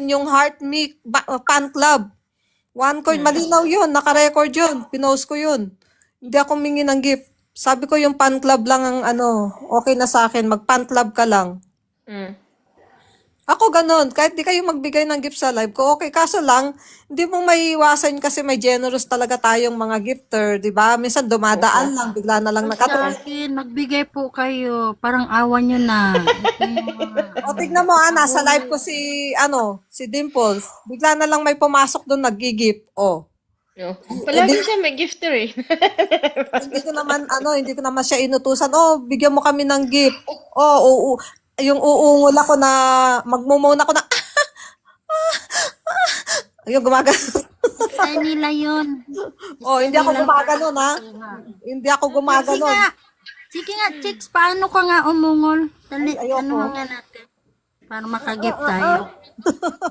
yung Heart Me Fan Club. 1 coin, malinaw yun, naka-record yun, pinost ko yun. Hindi ako humingi ng gift. Sabi ko yung fan club lang ang okay na sa akin, mag-fan club ka lang. Mm. Ako ganun, kahit di kayo magbigay ng gift sa live ko, okay. Kaso lang, hindi mo maiiwasan kasi may generous talaga tayong mga gifter, di ba? Minsan dumadaan lang, bigla na lang Sa nakatulog. akin, magbigay po kayo. Parang awa nyo na. Ito yung mga- O tignan mo, nasa live ko si Dimples. Bigla na lang may pumasok doon nag-gift. O. No. Palagi siya may gifter eh. Hindi ko naman siya inutusan. Oh, bigyan mo kami ng gift. Oh, yung uungol ako na magmumuna ako na yung gumagano. Sa nila yun. Oh, hindi ako gumaganon ha. Hindi ako Sige gumaganon. nga. Sige nga, chicks. Paano ka nga umungol? Dali, Ay, ayoko. ano nga natin? Para makagift tayo.